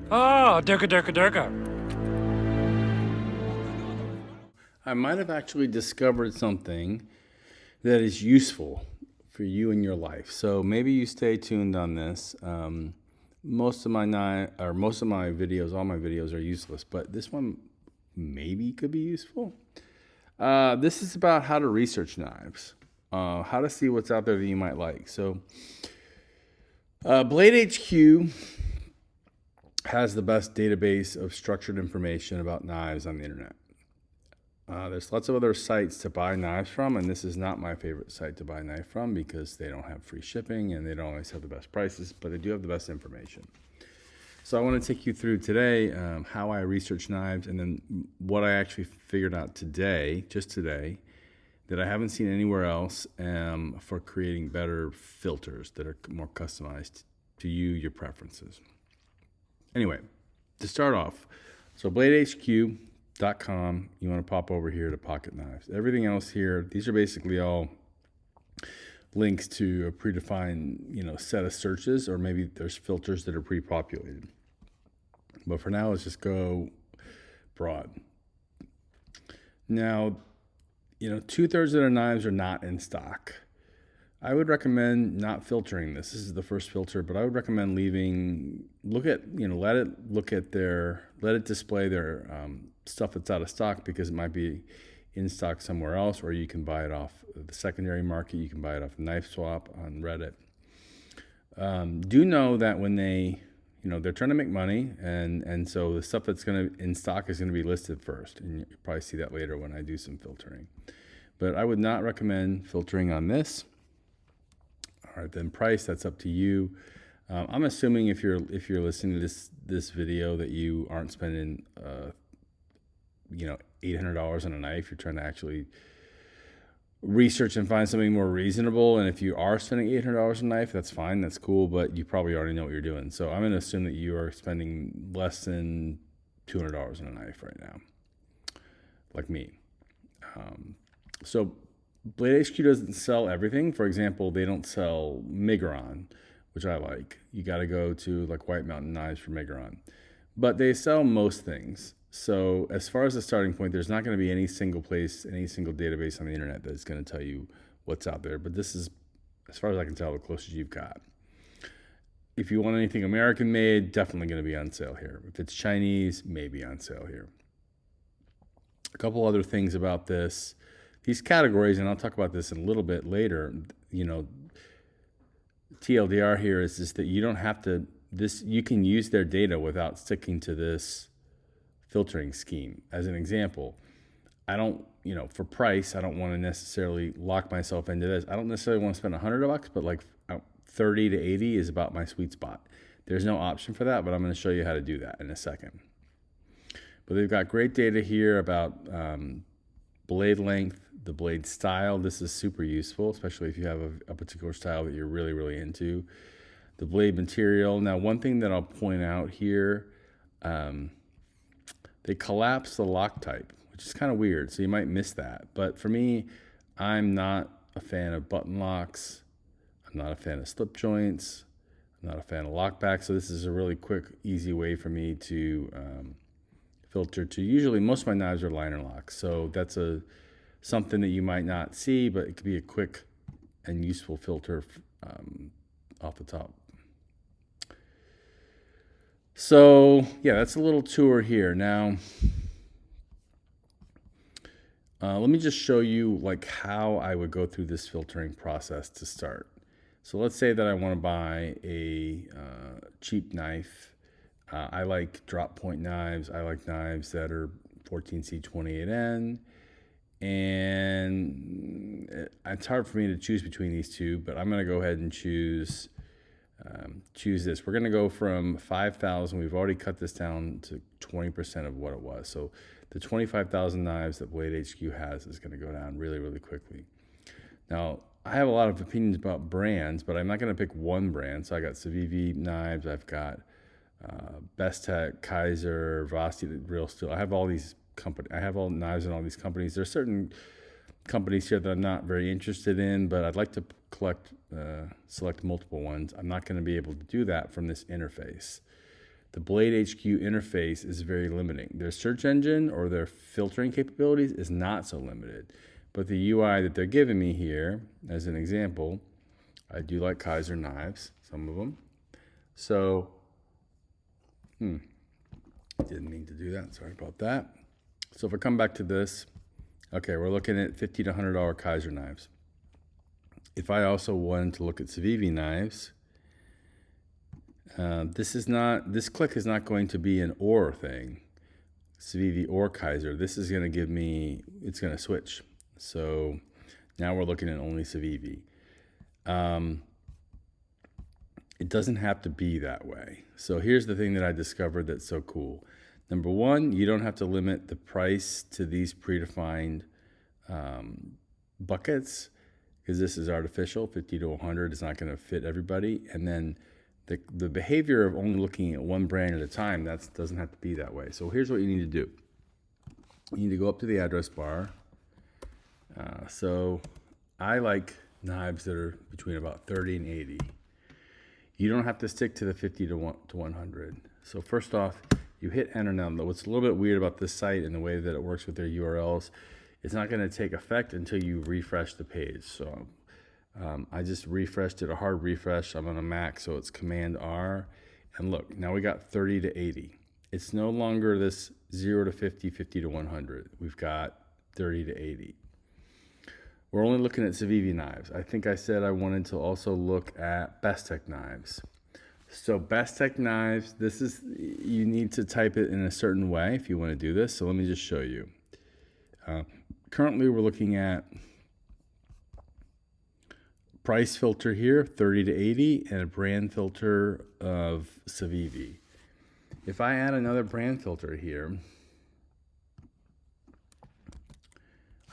Oh, durka durka durka. I might have actually discovered something that is useful for you in your life. So maybe you stay tuned on this. Most of my videos, all my videos are useless, but this one maybe could be useful. This is about how to research knives, how to see what's out there that you might like. So, BladeHQ has the best database of structured information about knives on the internet. There's lots of other sites to buy knives from, and this is not my favorite site to buy a knife from because they don't have free shipping and they don't always have the best prices, but they do have the best information. So I want to take you through today how I research knives and then what I actually figured out today, just today, that I haven't seen anywhere else for creating better filters that are more customized to you, your preferences. Anyway, to start off, so BladeHQ.com, you want to pop over here to pocket knives. Everything else here, these are basically all links to a predefined, set of searches, or maybe there's filters that are pre-populated. But for now, let's just go broad. Now, 2/3 of their knives are not in stock. I would recommend not filtering this. This is the first filter, but I would recommend let it display their stuff that's out of stock because it might be in stock somewhere else, or you can buy it off the secondary market. You can buy it off Knife Swap on Reddit. Do know that when they're trying to make money, and so the stuff that's in stock is going to be listed first, and you'll probably see that later when I do some filtering. But I would not recommend filtering on this. All right, then price, that's up to you. I'm assuming if you're listening to this video that you aren't spending $800 on a knife. You're trying to actually research and find something more reasonable. And if you are spending $800 on a knife, that's fine, that's cool, but you probably already know what you're doing. So I'm going to assume that you are spending less than $200 on a knife right now, like me. So BladeHQ doesn't sell everything. For example, they don't sell Migron, which I like. You got to go to like White Mountain Knives for Migron. But they sell most things. So as far as the starting point, there's not going to be any single place, any single database on the internet that's going to tell you what's out there. But this is, as far as I can tell, the closest you've got. If you want anything American made, definitely going to be on sale here. If it's Chinese, maybe on sale here. A couple other things about these categories, and I'll talk about this in a little bit later. TLDR here is just that you don't have to, you can use their data without sticking to this filtering scheme. As an example, I don't, for price, I don't want to necessarily lock myself into this. I don't necessarily want to spend $100, but like 30 to 80 is about my sweet spot. There's no option for that, but I'm going to show you how to do that in a second. But they've got great data here about blade length, the blade style. This is super useful, especially if you have a particular style that you're really, really into. The blade material. Now, one thing that I'll point out here, they collapse the lock type, which is kind of weird, so you might miss that. But for me, I'm not a fan of button locks. I'm not a fan of slip joints. I'm not a fan of lockback. So this is a really quick, easy way for me to filter to. Usually, most of my knives are liner locks, so that's something that you might not see, but it could be a quick and useful filter off the top. So yeah, that's a little tour here. Now, let me just show you like how I would go through this filtering process to start. So let's say that I want to buy a cheap knife. I like drop point knives. I like knives that are 14C28N. And it's hard for me to choose between these two, but I'm going to go ahead and choose this. We're going to go from 5,000. We've already cut this down to 20% of what it was. So the 25,000 knives that BladeHQ has is going to go down really, really quickly. Now, I have a lot of opinions about brands, but I'm not going to pick one brand. So I got Civivi knives. I've got Bestech, Kaiser, Vosti, Real Steel. I have all these companies. I have all knives in all these companies. There's certain companies here that I'm not very interested in, but I'd like to select multiple ones. I'm not going to be able to do that from this interface. the BladeHQ interface is very limiting. Their search engine or their filtering capabilities is not so limited. But the UI that they're giving me here, as an example, I do like Kaiser knives, some of them. So, didn't mean to do that, sorry about that. So if I come back to this, okay, we're looking at $50 to $100 Kaiser knives. If I also wanted to look at Civivi knives, this click is not going to be an or thing, Civivi or Kaiser. This is going to give me, it's going to switch. So now we're looking at only Civivi. It doesn't have to be that way. So here's the thing that I discovered that's so cool. Number one, you don't have to limit the price to these predefined buckets, because this is artificial. 50 to 100 is not going to fit everybody. And then the behavior of only looking at one brand at a time, that doesn't have to be that way. So here's what you need to do. You need to go up to the address bar. So I like knives that are between about 30 and 80. You don't have to stick to the 50 to 100. So first off, you hit enter now. What's a little bit weird about this site and the way that it works with their URLs, it's not going to take effect until you refresh the page. So I just refreshed it, a hard refresh. I'm on a Mac, so it's Command R. And look, now we got 30 to 80. It's no longer this 0 to 50, 50 to 100. We've got 30 to 80. We're only looking at Civivi knives. I think I said I wanted to also look at BestTech knives. So BestTech knives, this is, you need to type it in a certain way if you want to do this. So let me just show you. Currently we're looking at price filter here, 30 to 80, and a brand filter of Civivi. If I add another brand filter here,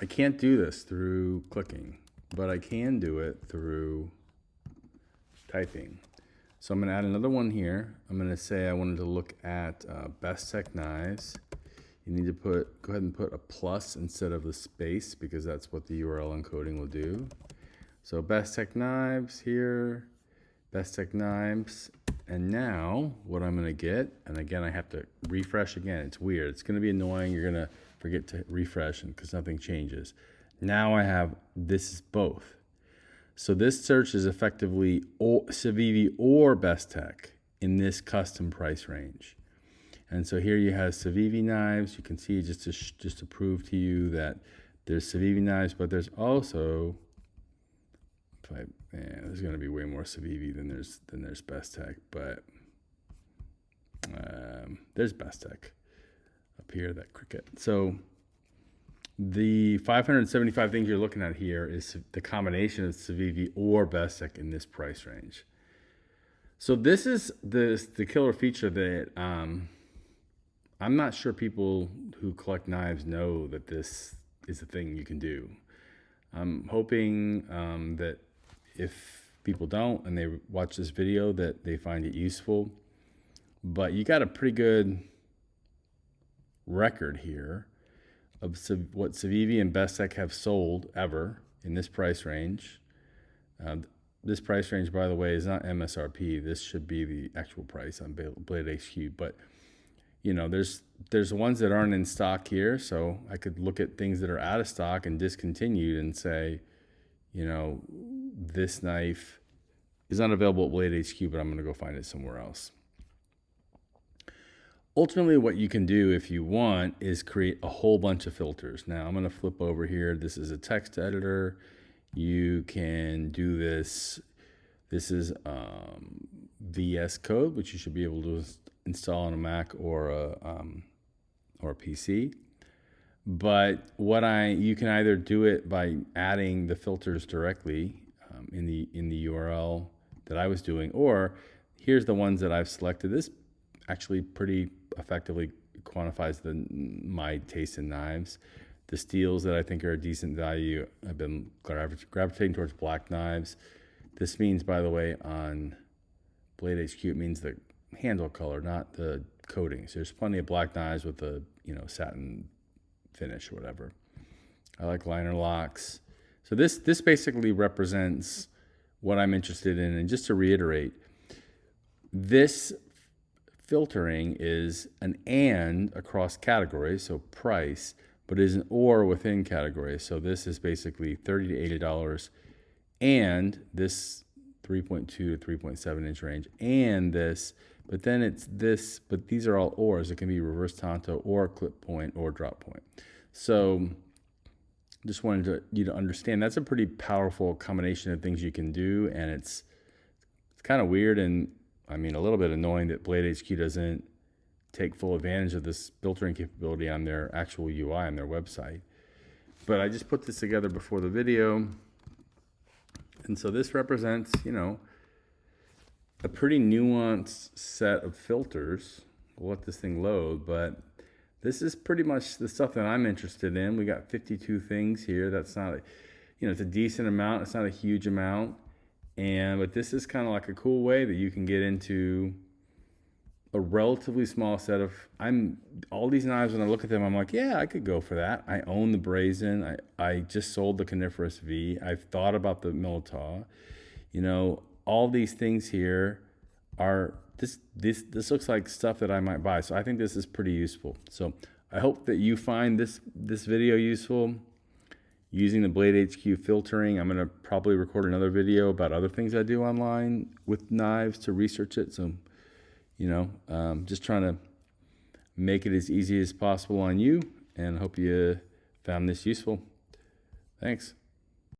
I can't do this through clicking, but I can do it through typing. So I'm going to add another one here. I'm going to say I wanted to look at BestTech knives. You need to go ahead and put a plus instead of the space, because that's what the URL encoding will do. So BestTech knives here, BestTech knives. And now what I'm going to get, and again, I have to refresh again. It's weird. It's going to be annoying. You're going to forget to refresh because nothing changes. Now I have, this is both. So this search is effectively Civivi or BestTech in this custom price range. And so here you have Civivi knives. You can see just to prove to you that there's Civivi knives, but there's also, there's going to be way more Civivi than there's BestTech, but there's BestTech up here, that cricket. So the 575 things you're looking at here is the combination of Civivi or BestTech in this price range. So this is the killer feature that I'm not sure people who collect knives know that this is a thing you can do. I'm hoping that if people don't and they watch this video that they find it useful. But you got a pretty good record here of what Civivi and BestTech have sold ever in this price range. This price range, by the way, is not MSRP. This should be the actual price on BladeHQ. But you know, there's ones that aren't in stock here, so I could look at things that are out of stock and discontinued and say, you know, this knife is not available at BladeHQ, but I'm going to go find it somewhere else. Ultimately, what you can do if you want is create a whole bunch of filters. Now, I'm going to flip over here. This is a text editor. You can do this. This is VS Code, which you should be able to install on a Mac or a PC. But you can either do it by adding the filters directly in the URL that I was doing, or here's the ones that I've selected. This actually pretty effectively quantifies my taste in knives. The steels that I think are a decent value, I've been gravitating towards black knives. This means, by the way, on BladeHQ, it means the handle color, not the coating. So there's plenty of black knives with a satin finish or whatever. I like liner locks. So this basically represents what I'm interested in. And just to reiterate, this filtering is an and across categories, so price, but is an or within categories. So this is basically $30 to $80, and this 3.2 to 3.7 inch range, and this, but then it's this, but these are all ors. It can be reverse tanto or clip point or drop point. So just wanted you to understand that's a pretty powerful combination of things you can do, and it's kind of weird and I mean a little bit annoying that BladeHQ doesn't take full advantage of this filtering capability on their actual UI on their website. But I just put this together before the video, and so this represents, you know, a pretty nuanced set of filters. We'll let this thing load, but this is pretty much the stuff that I'm interested in. We got 52 things here. That's not, you know, it's a decent amount. It's not a huge amount. But this is kind of like a cool way that you can get into a relatively small set of, all these knives, when I look at them, I'm like, yeah, I could go for that. I own the Brazen. I just sold the Coniferous V. I've thought about the Militaw. You know, all these things here are, this looks like stuff that I might buy. So I think this is pretty useful. So I hope that you find this video useful using the BladeHQ filtering. I'm going to probably record another video about other things I do online with knives to research it. So, you know, just trying to make it as easy as possible on you, and hope you found this useful. Thanks.